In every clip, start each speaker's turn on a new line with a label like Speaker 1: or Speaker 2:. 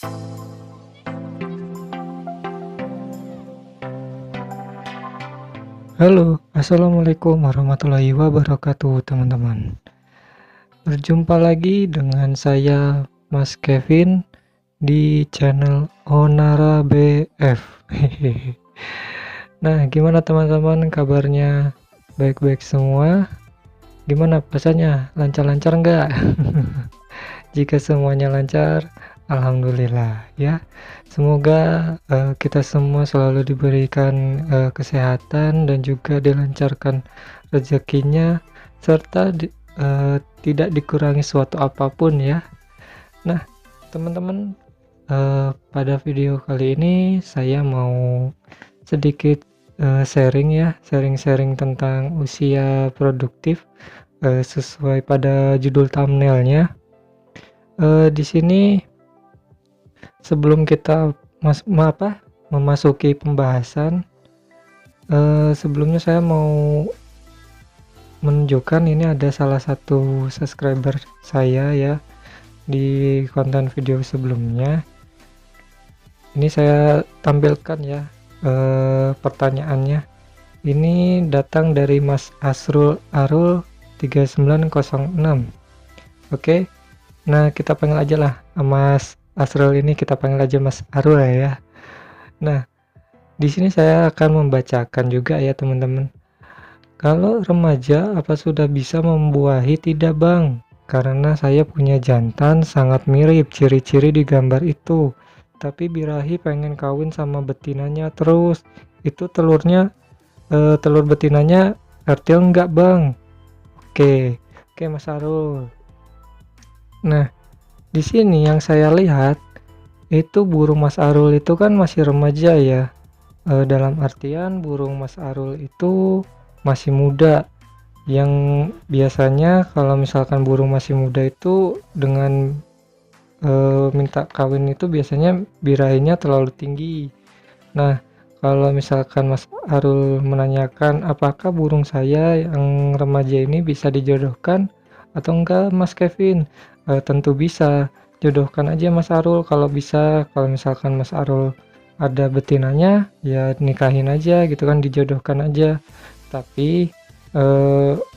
Speaker 1: Halo, assalamualaikum warahmatullahi wabarakatuh, teman-teman. Berjumpa lagi dengan saya, Mas Kevin, di channel Onara BF. Nah, gimana teman-teman kabarnya? Baik-baik semua? Gimana puasanya? Lancar-lancar nggak? Jika semuanya lancar, alhamdulillah ya. Semoga kita semua selalu diberikan kesehatan dan juga dilancarkan rezekinya serta tidak dikurangi suatu apapun ya. Nah, teman-teman, pada video kali ini saya mau sedikit sharing tentang usia produktif sesuai pada judul thumbnailnya. Di sini sebelum kita memasuki pembahasan, sebelumnya saya mau menunjukkan ini ada salah satu subscriber saya ya di konten video sebelumnya. Ini saya tampilkan ya pertanyaannya. Ini datang dari Mas Asrul Arul 3906. Oke. Nah, kita panggil aja lah Mas Asrul ini, kita panggil aja Mas Arul ya. Nah, di sini saya akan membacakan juga ya teman-teman. Kalau remaja apa sudah bisa membuahi? Tidak bang, karena saya punya jantan sangat mirip ciri-ciri di gambar itu. Tapi birahi pengen kawin sama betinanya terus. Itu telurnya, telur betinanya fertil enggak bang? Oke Mas Arul. Nah, di sini yang saya lihat itu burung Mas Arul itu kan masih remaja ya. Dalam artian burung Mas Arul itu masih muda. Yang biasanya kalau misalkan burung masih muda itu dengan minta kawin itu biasanya birahinya terlalu tinggi. Nah, kalau misalkan Mas Arul menanyakan apakah burung saya yang remaja ini bisa dijodohkan atau enggak Mas Kevin, tentu bisa. Jodohkan aja Mas Arul kalau bisa. Kalau misalkan Mas Arul ada betinanya ya nikahin aja gitu kan, dijodohkan aja. Tapi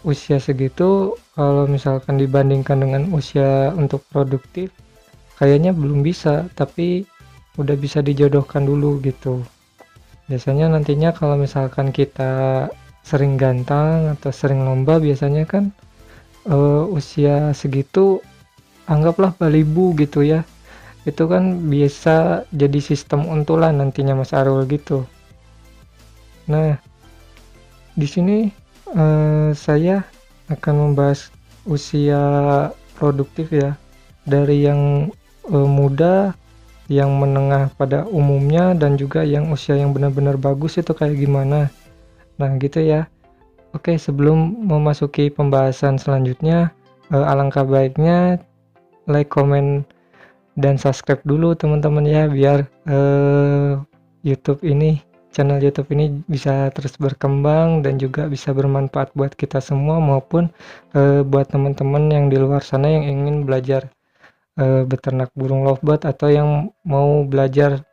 Speaker 1: usia segitu kalau misalkan dibandingkan dengan usia untuk produktif kayaknya belum bisa, tapi udah bisa dijodohkan dulu gitu. Biasanya nantinya kalau misalkan kita sering gantang atau sering lomba biasanya kan usia segitu anggaplah balibu gitu ya, itu kan bisa jadi sistem untulan nantinya Mas Arul gitu. Nah, di sini saya akan membahas usia produktif ya, dari yang muda, yang menengah pada umumnya, dan juga yang usia yang benar-benar bagus itu kayak gimana. Nah gitu ya. Oke, sebelum memasuki pembahasan selanjutnya, alangkah baiknya like, comment, dan subscribe dulu teman-teman ya, biar channel YouTube ini bisa terus berkembang dan juga bisa bermanfaat buat kita semua maupun buat teman-teman yang di luar sana yang ingin belajar beternak burung lovebird atau yang mau belajar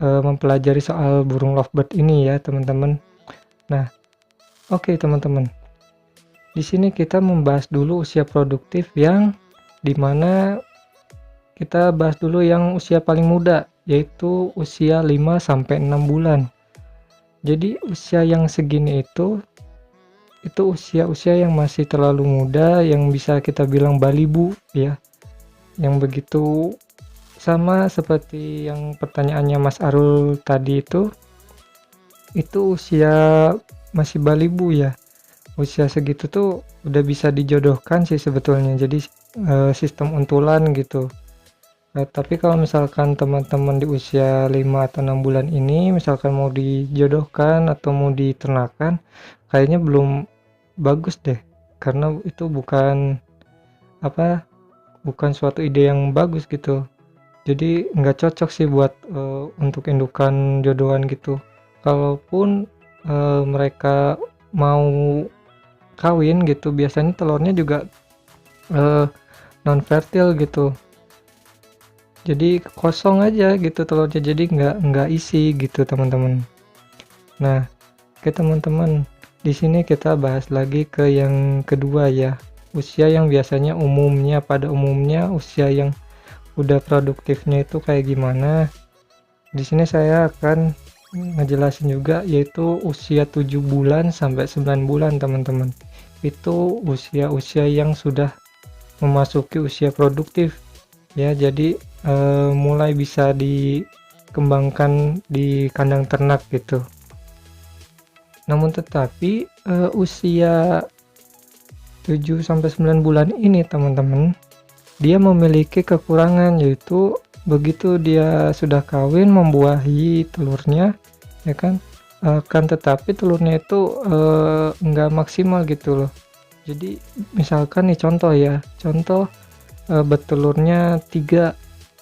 Speaker 1: mempelajari soal burung lovebird ini ya teman-teman. Nah, oke teman-teman. Di sini kita membahas dulu usia produktif, yang dimana kita bahas dulu yang usia paling muda, yaitu usia 5-6 bulan. Jadi usia yang segini itu usia-usia yang masih terlalu muda, yang bisa kita bilang balibu ya. Yang begitu, sama seperti yang pertanyaannya Mas Arul tadi itu usia masih balibu ya. Usia segitu tuh udah bisa dijodohkan sih sebetulnya, jadi sistem untulan gitu. Tapi kalau misalkan teman-teman di usia 5 atau 6 bulan ini misalkan mau dijodohkan atau mau diternakan, kayaknya belum bagus deh, karena itu bukan suatu ide yang bagus gitu. Jadi nggak cocok sih buat untuk indukan jodohan gitu. Kalaupun mereka mau kawin gitu, biasanya telurnya juga non fertil gitu. jadi kosong aja gitu telurnya, jadi nggak isi gitu teman-teman. Nah, oke teman-teman, di sini kita bahas lagi ke yang kedua ya, usia yang biasanya pada umumnya usia yang udah produktifnya itu kayak gimana. Di sini saya akan ngejelasin juga, yaitu usia 7 bulan sampai 9 bulan teman-teman. Itu usia-usia yang sudah memasuki usia produktif ya, jadi mulai bisa dikembangkan di kandang ternak gitu. Namun tetapi usia 7 sampai 9 bulan ini teman-teman, dia memiliki kekurangan, yaitu begitu dia sudah kawin membuahi telurnya ya kan, akan tetapi telurnya itu enggak maksimal gitu loh. Jadi misalkan nih contoh bertelurnya 3,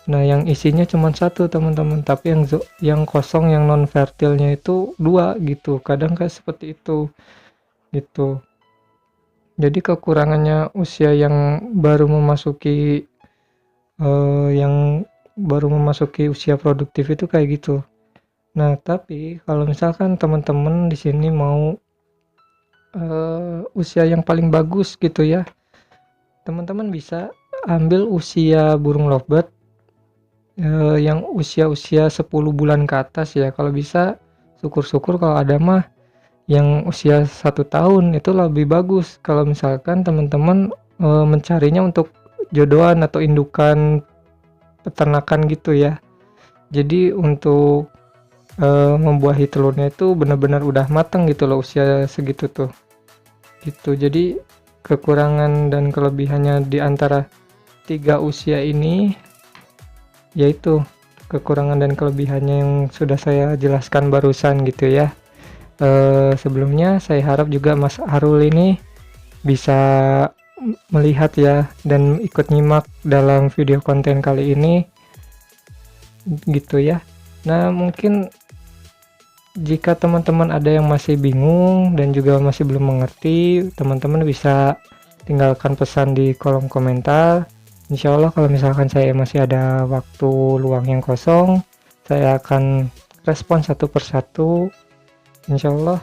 Speaker 1: nah yang isinya cuma 1 teman-teman, tapi yang kosong, yang non fertilnya itu 2 gitu, kadang kayak seperti itu gitu. Jadi kekurangannya usia yang baru memasuki usia produktif itu kayak gitu. Nah, tapi kalau misalkan teman-teman di sini mau usia yang paling bagus gitu ya, teman-teman bisa ambil usia burung lovebird yang usia-usia 10 bulan ke atas ya. Kalau bisa syukur-syukur kalau ada mah yang usia 1 tahun itu lebih bagus kalau misalkan teman-teman mencarinya untuk jodohan atau indukan peternakan gitu ya. Jadi untuk membuahi telurnya itu benar-benar udah matang gitu loh usia segitu tuh gitu. Jadi kekurangan dan kelebihannya di antara 3 usia ini, yaitu kekurangan dan kelebihannya yang sudah saya jelaskan barusan gitu ya. Sebelumnya saya harap juga Mas Arul ini bisa melihat ya dan ikut nyimak dalam video konten kali ini gitu ya. Nah, mungkin jika teman-teman ada yang masih bingung dan juga masih belum mengerti, teman-teman bisa tinggalkan pesan di kolom komentar. Insya Allah kalau misalkan saya masih ada waktu luang yang kosong, saya akan respon satu persatu. Insya Allah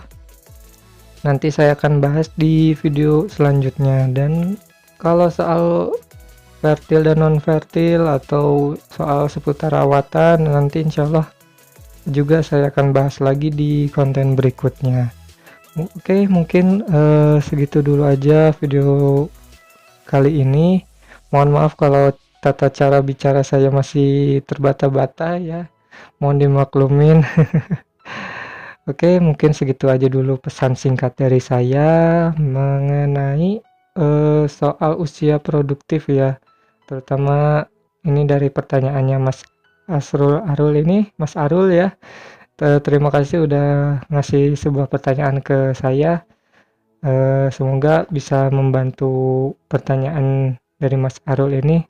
Speaker 1: nanti saya akan bahas di video selanjutnya. Dan kalau soal fertil dan non fertil atau soal seputar rawatan, nanti insya Allah juga saya akan bahas lagi di konten berikutnya. Oke, mungkin segitu dulu aja video kali ini. Mohon maaf kalau tata cara bicara saya masih terbata-bata ya, mohon dimaklumin. Oke, mungkin segitu aja dulu pesan singkat dari saya mengenai soal usia produktif ya, terutama ini dari pertanyaannya Mas Mas Arul ya. Terima kasih udah ngasih sebuah pertanyaan ke saya. Semoga bisa membantu pertanyaan dari Mas Arul ini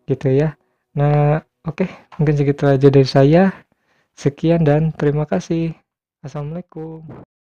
Speaker 1: gitu ya. Nah, oke, mungkin segitu aja dari saya. Sekian dan terima kasih. Assalamualaikum.